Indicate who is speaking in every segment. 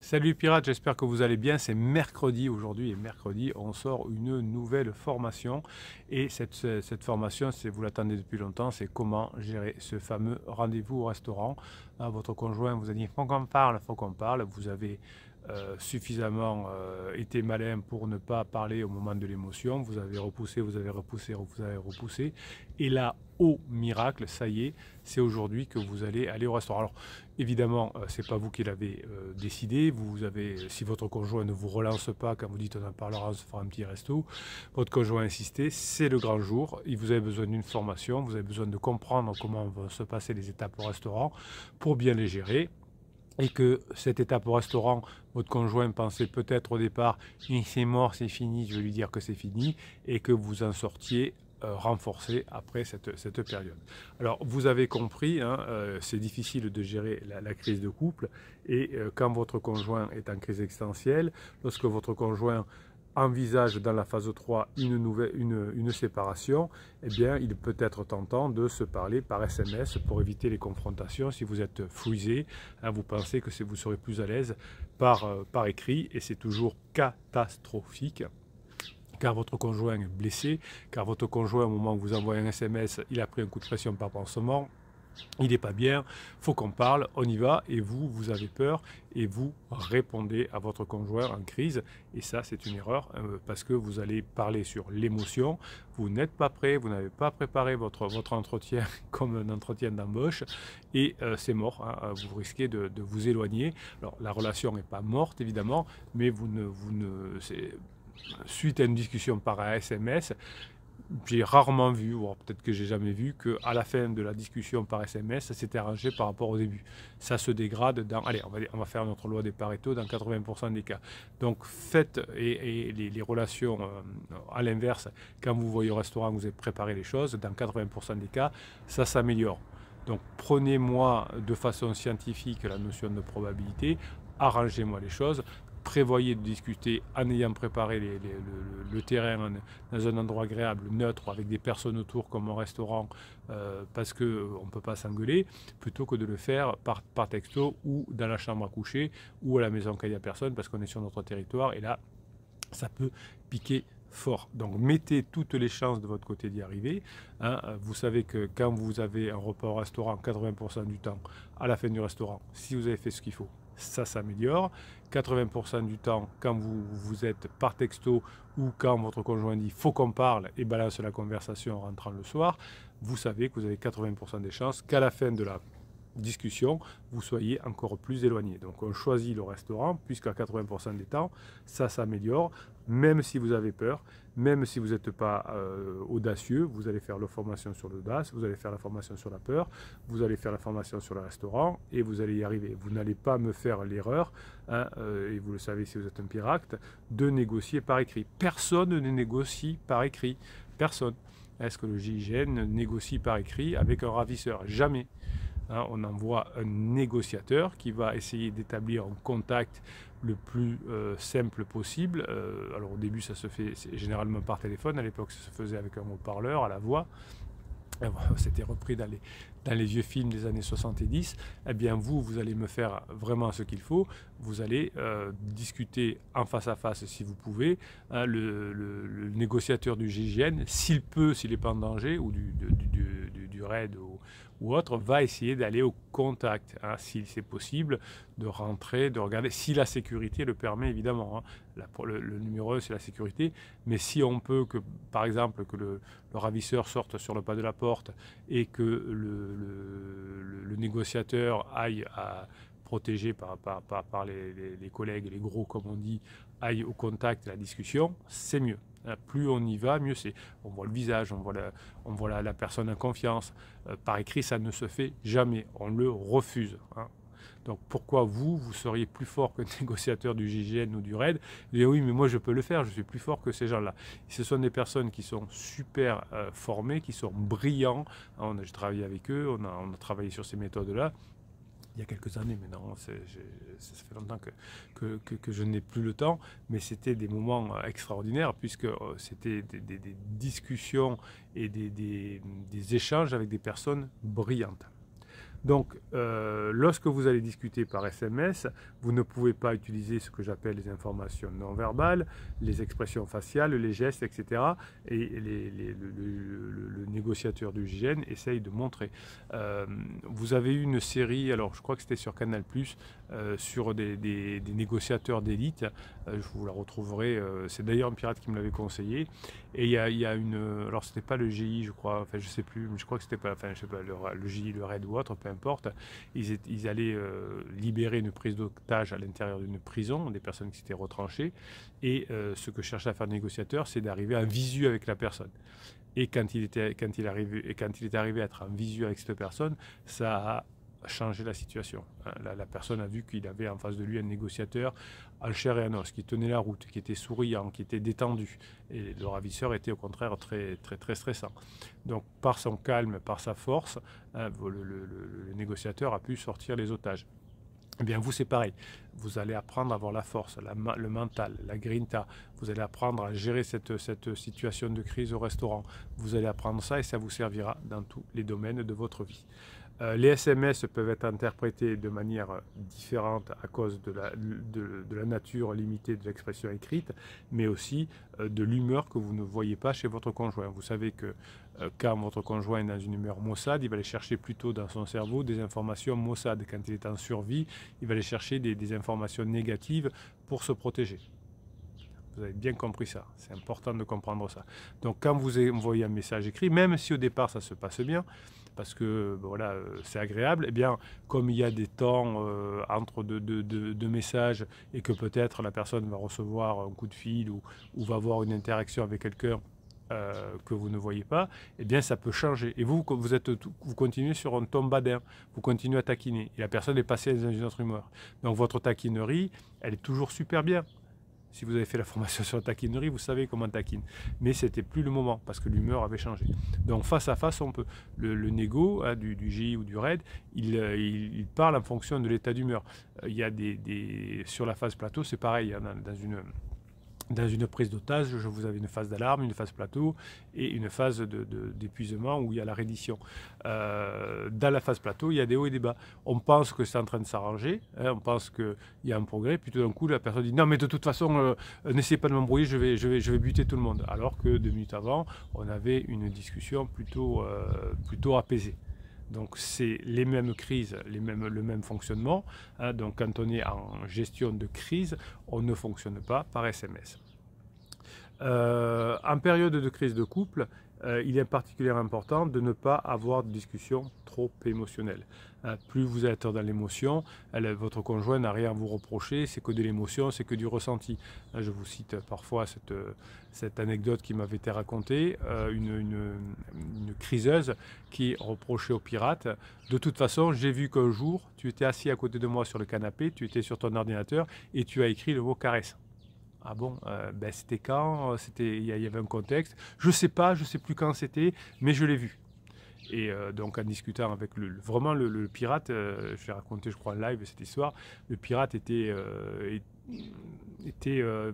Speaker 1: Salut les pirates, j'espère que vous allez bien. C'est mercredi aujourd'hui et mercredi on sort une nouvelle formation et cette formation, vous l'attendez depuis longtemps, c'est comment gérer ce fameux rendez-vous au restaurant. Votre conjoint vous a dit faut qu'on parle, faut qu'on parle. Vous avez suffisamment été malin pour ne pas parler au moment de l'émotion. Vous avez repoussé, vous avez repoussé, vous avez repoussé. Et là, au miracle, ça y est, c'est aujourd'hui que vous allez aller au restaurant. Alors, évidemment, c'est pas vous qui l'avez décidé. Vous avez, si votre conjoint ne vous relance pas quand vous dites on en parlera, on se fera un petit resto, votre conjoint a insisté, c'est le grand jour. Et vous avez besoin d'une formation, vous avez besoin de comprendre comment vont se passer les étapes au restaurant pour bien les gérer. Et que cette étape au restaurant, votre conjoint pensait peut-être au départ, c'est mort, c'est fini, je vais lui dire que c'est fini, et que vous en sortiez renforcé après cette période. Alors vous avez compris, hein, c'est difficile de gérer la crise de couple, et quand votre conjoint est en crise existentielle, lorsque votre conjoint envisage dans la phase 3 une séparation, eh bien, il peut être tentant de se parler par SMS pour éviter les confrontations. Si vous êtes frustré, hein, vous pensez que vous serez plus à l'aise par écrit, et c'est toujours catastrophique car votre conjoint est blessé, car votre conjoint, au moment où vous envoyez un SMS, il a pris un coup de pression par pansement, il n'est pas bien, faut qu'on parle, on y va, et vous avez peur, et vous répondez à votre conjoint en crise, et ça c'est une erreur, parce que vous allez parler sur l'émotion, vous n'êtes pas prêt, vous n'avez pas préparé votre entretien comme un entretien d'embauche, et c'est mort, hein, vous risquez de vous éloigner. Alors la relation n'est pas morte évidemment, mais suite à une discussion par SMS, j'ai rarement vu, ou peut-être que j'ai jamais vu, qu'à la fin de la discussion par SMS, ça s'était arrangé par rapport au début. Ça se dégrade dans, allez, on va faire notre loi des Pareto dans 80% des cas. Donc faites, et les relations à l'inverse, quand vous voyez au restaurant, vous avez préparé les choses, dans 80% des cas, ça s'améliore. Donc prenez-moi de façon scientifique la notion de probabilité, arrangez-moi les choses, prévoyez de discuter en ayant préparé le terrain dans un endroit agréable, neutre, avec des personnes autour comme au restaurant, parce qu'on ne peut pas s'engueuler, plutôt que de le faire par texto ou dans la chambre à coucher ou à la maison quand il n'y a personne, parce qu'on est sur notre territoire, et là, ça peut piquer fort. Donc mettez toutes les chances de votre côté d'y arriver. Hein. Vous savez que quand vous avez un repas au restaurant, 80% du temps, à la fin du restaurant, si vous avez fait ce qu'il faut, ça s'améliore. 80% du temps, quand vous êtes par texto ou quand votre conjoint dit faut qu'on parle et balance la conversation en rentrant le soir, vous savez que vous avez 80% des chances qu'à la fin de la discussion, vous soyez encore plus éloigné. Donc on choisit le restaurant, puisqu'à 80% des temps, ça s'améliore, même si vous avez peur, même si vous n'êtes pas audacieux, vous allez faire la formation sur l'audace, vous allez faire la formation sur la peur, vous allez faire la formation sur le restaurant, et vous allez y arriver. Vous n'allez pas me faire l'erreur, hein, et vous le savez si vous êtes un pirate, de négocier par écrit. Personne ne négocie par écrit. Personne. Est-ce que le GIGN négocie par écrit avec un ravisseur? Jamais. Hein, on envoie un négociateur qui va essayer d'établir un contact le plus simple possible. Alors au début ça se fait généralement par téléphone, à l'époque ça se faisait avec un haut-parleur à la voix. C'était repris dans les vieux films des années 70. Eh bien vous allez me faire vraiment ce qu'il faut. Vous allez discuter en face à face si vous pouvez. Hein, le négociateur du GIGN, s'il peut, s'il n'est pas en danger, ou du RAID ou autre, va essayer d'aller au contact, hein, si c'est possible, de rentrer, de regarder, si la sécurité le permet évidemment. Hein. Le numéro 1 c'est la sécurité, mais si on peut, que par exemple que le ravisseur sorte sur le pas de la porte et que le négociateur aille à protégé par les collègues, les gros comme on dit, aille au contact, la discussion, c'est mieux. Plus on y va, mieux c'est. On voit le visage, on voit la personne en confiance. Par écrit, ça ne se fait jamais. On le refuse. Hein. Donc pourquoi vous seriez plus fort que le négociateur du GIGN ou du RAID? Et oui, mais moi je peux le faire, je suis plus fort que ces gens-là. Ce sont des personnes qui sont super formées, qui sont brillants. J'ai travaillé avec eux, on a travaillé sur ces méthodes-là. Il y a quelques années maintenant, ça fait longtemps que je n'ai plus le temps, mais c'était des moments extraordinaires puisque c'était des discussions et des échanges avec des personnes brillantes. Donc, lorsque vous allez discuter par SMS, vous ne pouvez pas utiliser ce que j'appelle les informations non verbales, les expressions faciales, les gestes, etc. Et le négociateur du GIGN essaye de montrer. Vous avez eu une série, alors je crois que c'était sur Canal+, sur des négociateurs d'élite. Je vous la retrouverai, c'est d'ailleurs un pirate qui me l'avait conseillé. Et il y a une, alors c'était pas le GI, je crois, enfin je sais plus, mais je crois que c'était pas, enfin je sais pas, le GI, le RAID ou autre, peu importe. Ils allaient libérer une prise d'otage à l'intérieur d'une prison, des personnes qui s'étaient retranchées. Et ce que cherchait à faire le négociateur, c'est d'arriver en visu avec la personne. Et quand il est arrivé à être en visu avec cette personne, ça a changé la situation. La personne a vu qu'il avait en face de lui un négociateur en chair et en os, qui tenait la route, qui était souriant, qui était détendu. Et le ravisseur était au contraire très, très, très stressant. Donc par son calme, par sa force, le négociateur a pu sortir les otages. Eh bien, vous, c'est pareil. Vous allez apprendre à avoir la force, le mental, la grinta. Vous allez apprendre à gérer cette situation de crise au restaurant. Vous allez apprendre ça et ça vous servira dans tous les domaines de votre vie. Les SMS peuvent être interprétés de manière différente à cause de la nature limitée de l'expression écrite, mais aussi de l'humeur que vous ne voyez pas chez votre conjoint. Vous savez que quand votre conjoint est dans une humeur maussade, il va aller chercher plutôt dans son cerveau des informations maussades. Quand il est en survie, il va aller chercher des informations négatives pour se protéger. Vous avez bien compris ça, c'est important de comprendre ça. Donc quand vous envoyez un message écrit, même si au départ ça se passe bien, parce que voilà, c'est agréable, eh bien comme il y a des temps entre deux messages et que peut-être la personne va recevoir un coup de fil ou va avoir une interaction avec quelqu'un que vous ne voyez pas, eh bien ça peut changer. Et vous continuez sur un ton badin, vous continuez à taquiner. Et la personne est passée dans une autre humeur. Donc votre taquinerie, elle est toujours super bien. Si vous avez fait la formation sur la taquinerie, vous savez comment taquine. Mais ce n'était plus le moment, parce que l'humeur avait changé. Donc face à face, on peut. Le négo du GI ou du RAID, il parle en fonction de l'état d'humeur. Il y a sur la phase plateau, c'est pareil, hein, dans une prise d'otage, vous avez une phase d'alarme, une phase plateau et une phase d'épuisement où il y a la reddition. Dans la phase plateau, il y a des hauts et des bas. On pense que c'est en train de s'arranger, hein, on pense qu'il y a un progrès, puis tout d'un coup, la personne dit « Non, mais de toute façon, n'essayez pas de m'embrouiller, je vais buter tout le monde. » Alors que 2 minutes avant, on avait une discussion plutôt apaisée. Donc c'est les mêmes crises, le même fonctionnement. Hein, donc quand on est en gestion de crise, on ne fonctionne pas par SMS. En période de crise de couple, il est particulièrement important de ne pas avoir de discussion trop émotionnelle. Plus vous êtes dans l'émotion, votre conjoint n'a rien à vous reprocher, c'est que de l'émotion, c'est que du ressenti. Je vous cite parfois cette anecdote qui m'avait été racontée, une criseuse qui reprochait au pirate « De toute façon, j'ai vu qu'un jour, tu étais assis à côté de moi sur le canapé, tu étais sur ton ordinateur et tu as écrit le mot caresse. » Ah bon, c'était quand? Il y avait un contexte. Je sais plus quand c'était, mais je l'ai vu. Et donc en discutant avec vraiment le pirate, je l'ai raconté je crois en live cette histoire, le pirate me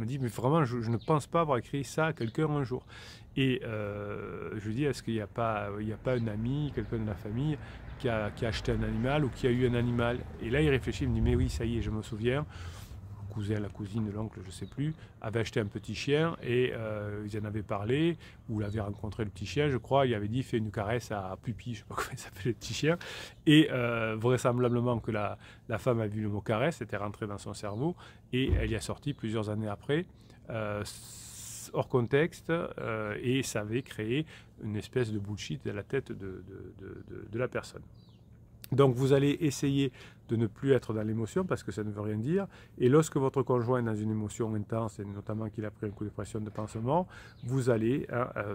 Speaker 1: dit mais vraiment je ne pense pas avoir écrit ça à quelqu'un un jour. Et je lui dis est-ce qu'il n'y a pas un ami, quelqu'un de la famille qui a acheté un animal ou qui a eu un animal? Et là il réfléchit, il me dit mais oui ça y est je me souviens. La cousine, l'oncle, je ne sais plus, avait acheté un petit chien et ils en avaient parlé, ou l'avait rencontré le petit chien, je crois, il avait dit fais une caresse à Pupi, je ne sais pas comment il s'appelle le petit chien, et vraisemblablement que la femme a vu le mot caresse, c'était rentré dans son cerveau, et elle y a sorti plusieurs années après, hors contexte, et ça avait créé une espèce de bullshit dans la tête de la personne. Donc vous allez essayer de ne plus être dans l'émotion parce que ça ne veut rien dire. Et lorsque votre conjoint est dans une émotion intense, et notamment qu'il a pris un coup de pression de pansement, vous allez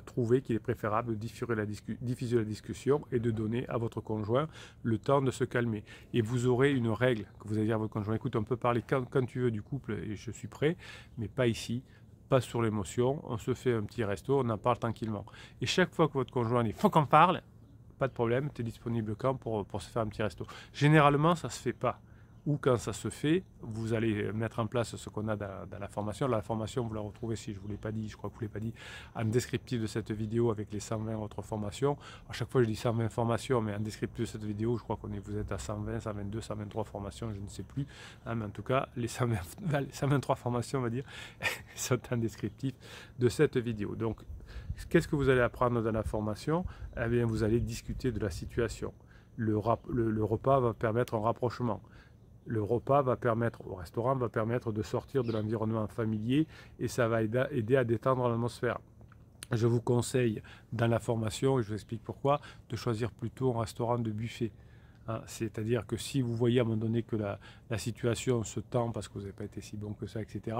Speaker 1: trouver qu'il est préférable de diffuser la discussion et de donner à votre conjoint le temps de se calmer. Et vous aurez une règle que vous allez dire à votre conjoint, écoute, on peut parler quand tu veux du couple et je suis prêt, mais pas ici. Pas sur l'émotion, on se fait un petit resto, on en parle tranquillement. Et chaque fois que votre conjoint dit « faut qu'on parle », pas de problème, tu es disponible quand pour se faire un petit resto. Généralement, ça ne se fait pas. ou quand ça se fait, vous allez mettre en place ce qu'on a dans la formation. La formation, vous la retrouvez, si je ne vous l'ai pas dit, je crois que vous ne l'avez pas dit, en descriptif de cette vidéo avec les 120 autres formations. À chaque fois, je dis 120 formations, mais en descriptif de cette vidéo, je crois vous êtes à 120, 122, 123 formations, je ne sais plus. Hein, mais en tout cas, les 123 formations, on va dire, sont en descriptif de cette vidéo. Donc, qu'est-ce que vous allez apprendre dans la formation? Eh bien, vous allez discuter de la situation. Le repas va permettre un rapprochement. Le repas va permettre, au restaurant, va permettre de sortir de l'environnement familier et ça va aider à détendre l'atmosphère. Je vous conseille dans la formation, et je vous explique pourquoi, de choisir plutôt un restaurant de buffet. Hein, c'est-à-dire que si vous voyez à un moment donné que la situation se tend parce que vous n'avez pas été si bon que ça, etc.,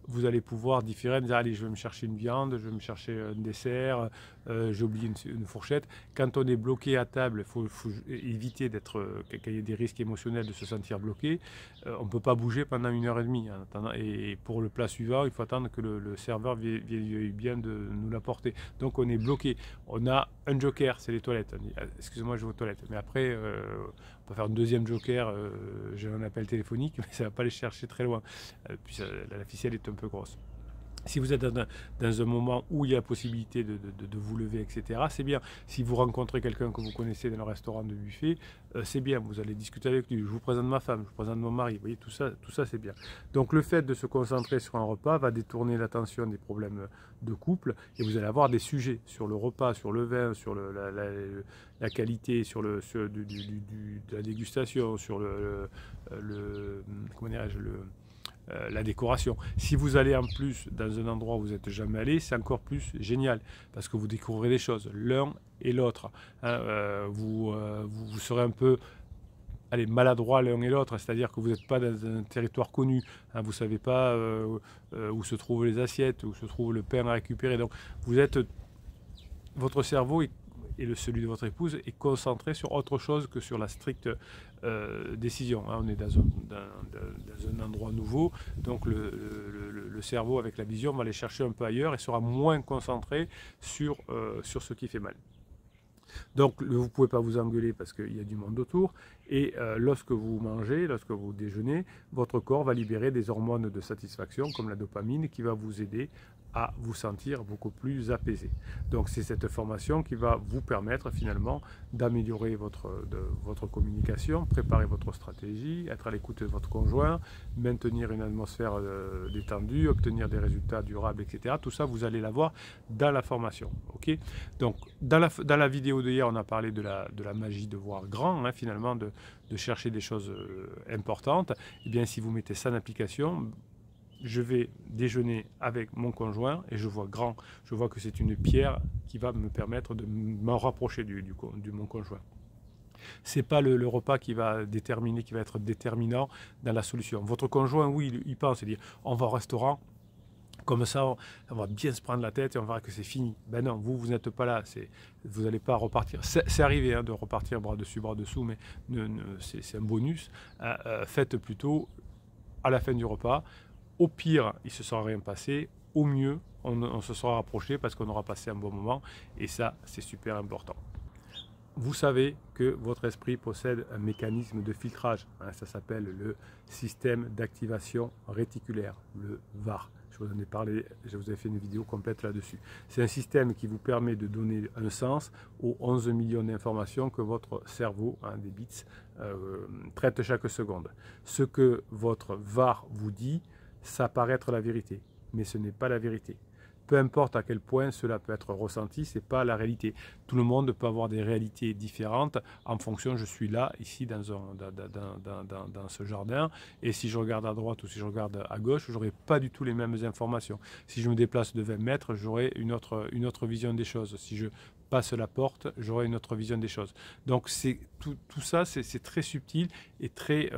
Speaker 1: vous allez pouvoir différer, dire allez, je vais me chercher une viande, je vais me chercher un dessert, j'ai oublié une fourchette. Quand on est bloqué à table, il faut éviter qu'il y ait des risques émotionnels de se sentir bloqué. On ne peut pas bouger pendant 1h30. Hein, et pour le plat suivant, il faut attendre que le serveur vienne bien de nous l'apporter. Donc on est bloqué. On a un joker, c'est les toilettes. Excusez-moi, je vais aux toilettes. Mais après, on peut faire un deuxième joker, j'ai un appel téléphonique, mais ça ne va pas les chercher très loin. Puis la ficelle est un peu grosse. Si vous êtes dans un moment où il y a la possibilité de vous lever, etc., c'est bien. Si vous rencontrez quelqu'un que vous connaissez dans le restaurant de buffet, c'est bien. Vous allez discuter avec lui. Je vous présente ma femme, je vous présente mon mari. Vous voyez, tout ça c'est bien. Donc le fait de se concentrer sur un repas va détourner l'attention des problèmes de couple et vous allez avoir des sujets sur le repas, sur le vin, sur la qualité, sur de la dégustation, sur comment dirais-je, la décoration. Si vous allez en plus dans un endroit où vous n'êtes jamais allé, c'est encore plus génial parce que vous découvrez des choses, l'un et l'autre. Hein, vous serez un peu maladroit l'un et l'autre, c'est-à-dire que vous n'êtes pas dans un territoire connu, hein, vous ne savez pas où se trouvent les assiettes, où se trouve le pain à récupérer. Donc votre cerveau et celui de votre épouse est concentré sur autre chose que sur la stricte décision. Hein. On est dans un endroit nouveau, donc le cerveau avec la vision va aller chercher un peu ailleurs et sera moins concentré sur ce qui fait mal. Donc vous ne pouvez pas vous engueuler parce qu'il y a du monde autour et lorsque vous mangez, lorsque vous déjeunez, votre corps va libérer des hormones de satisfaction comme la dopamine qui va vous aider à vous sentir beaucoup plus apaisé. Donc c'est cette formation qui va vous permettre finalement d'améliorer votre communication, préparer votre stratégie, être à l'écoute de votre conjoint, maintenir une atmosphère détendue, obtenir des résultats durables, etc. Tout ça, vous allez l'avoir dans la formation. Okay. Donc dans la vidéo d'hier, on a parlé de la magie de voir grand, hein, finalement, de chercher des choses importantes. Et bien si vous mettez ça en application, je vais déjeuner avec mon conjoint et je vois grand. Je vois que c'est une pierre qui va me permettre de m'en rapprocher de mon conjoint. Ce n'est pas le repas qui va être déterminant dans la solution. Votre conjoint, oui, il pense, il dit on va au restaurant, comme ça on va bien se prendre la tête et on verra que c'est fini. Ben non, vous n'êtes pas là, vous n'allez pas repartir. C'est arrivé hein, de repartir bras dessus, bras dessous, mais c'est un bonus. Faites plutôt à la fin du repas. Au pire, il ne se sera rien passé. Au mieux, on se sera rapproché parce qu'on aura passé un bon moment. Et ça, c'est super important. Vous savez que votre esprit possède un mécanisme de filtrage. Hein, ça s'appelle le système d'activation réticulaire, le VAR. Je vous en ai parlé, je vous ai fait une vidéo complète là-dessus. C'est un système qui vous permet de donner un sens aux 11 millions d'informations que votre cerveau, hein, des bits, traite chaque seconde. Ce que votre VAR vous dit, ça paraît être la vérité, mais ce n'est pas la vérité. Peu importe à quel point cela peut être ressenti, ce n'est pas la réalité. Tout le monde peut avoir des réalités différentes en fonction, je suis là, ici, dans ce jardin, et si je regarde à droite ou si je regarde à gauche, je n'aurai pas du tout les mêmes informations. Si je me déplace de 20 mètres, j'aurai une autre vision des choses. Si je passe la porte, j'aurai une autre vision des choses. Donc tout ça, c'est très subtil et très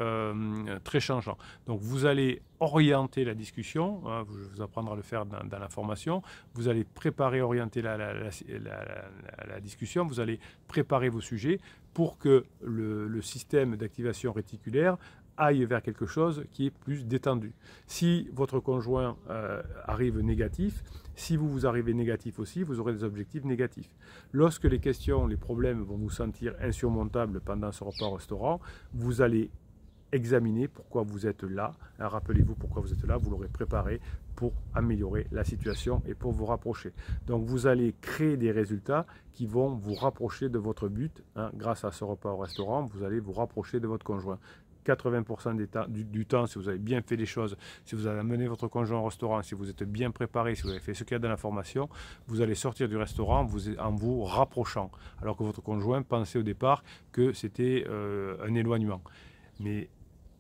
Speaker 1: changeant. Donc vous allez orienter la discussion, hein, je vais vous apprendre à le faire dans la formation, vous allez préparer, orienter la discussion, vous allez préparer vos sujets pour que le système d'activation réticulaire aille vers quelque chose qui est plus détendu. Si votre conjoint arrive négatif, si vous arrivez négatif aussi, vous aurez des objectifs négatifs. Lorsque les questions, les problèmes vont vous sentir insurmontables pendant ce repas au restaurant, vous allez examinez pourquoi vous êtes là. Rappelez-vous pourquoi vous êtes là, vous l'aurez préparé pour améliorer la situation et pour vous rapprocher. Donc vous allez créer des résultats qui vont vous rapprocher de votre but. Grâce à ce repas au restaurant, vous allez vous rapprocher de votre conjoint. 80% du temps, si vous avez bien fait les choses, si vous avez amené votre conjoint au restaurant, si vous êtes bien préparé, si vous avez fait ce qu'il y a dans la formation, vous allez sortir du restaurant en vous rapprochant. Alors que votre conjoint pensait au départ que c'était un éloignement. Mais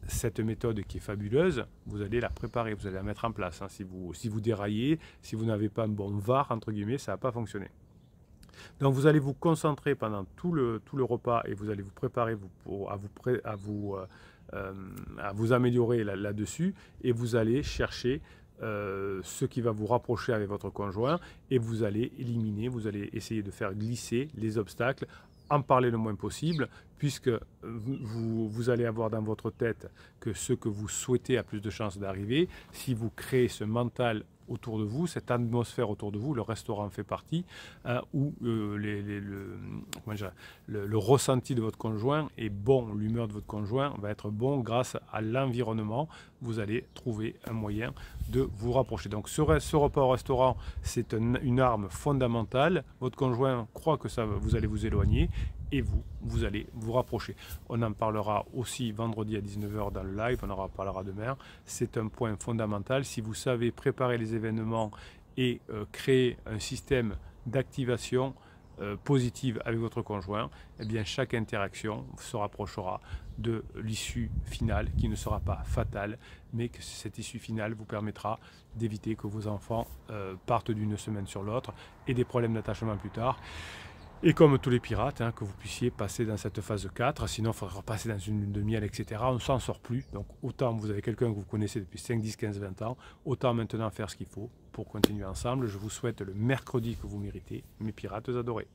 Speaker 1: cette méthode qui est fabuleuse, vous allez la préparer, vous allez la mettre en place. Si vous déraillez, si vous n'avez pas un bon VAR, entre guillemets, ça ne va pas fonctionner. Donc vous allez vous concentrer pendant tout le repas et vous allez vous préparer à vous améliorer là-dessus et vous allez chercher ce qui va vous rapprocher avec votre conjoint et vous allez éliminer, vous allez essayer de faire glisser les obstacles, en parler le moins possible, puisque vous allez avoir dans votre tête que ce que vous souhaitez a plus de chances d'arriver. Si vous créez ce mental autour de vous, cette atmosphère autour de vous, le restaurant fait partie, où le ressenti de votre conjoint est bon, l'humeur de votre conjoint va être bon grâce à l'environnement, vous allez trouver un moyen de vous rapprocher. Donc ce repas au restaurant, c'est une arme fondamentale. Votre conjoint croit que vous allez vous éloigner et vous allez vous rapprocher. On en parlera aussi vendredi à 19 h dans le live, on en parlera demain. C'est un point fondamental. Si vous savez préparer les événements et créer un système d'activation positive avec votre conjoint, eh bien chaque interaction se rapprochera de l'issue finale qui ne sera pas fatale, mais que cette issue finale vous permettra d'éviter que vos enfants partent d'une semaine sur l'autre et des problèmes d'attachement plus tard. Et comme tous les pirates, que vous puissiez passer dans cette phase 4, sinon il faudra passer dans une lune de miel, etc. On ne s'en sort plus. Donc autant vous avez quelqu'un que vous connaissez depuis 5, 10, 15, 20 ans, autant maintenant faire ce qu'il faut pour continuer ensemble. Je vous souhaite le mercredi que vous méritez, mes pirates adorés.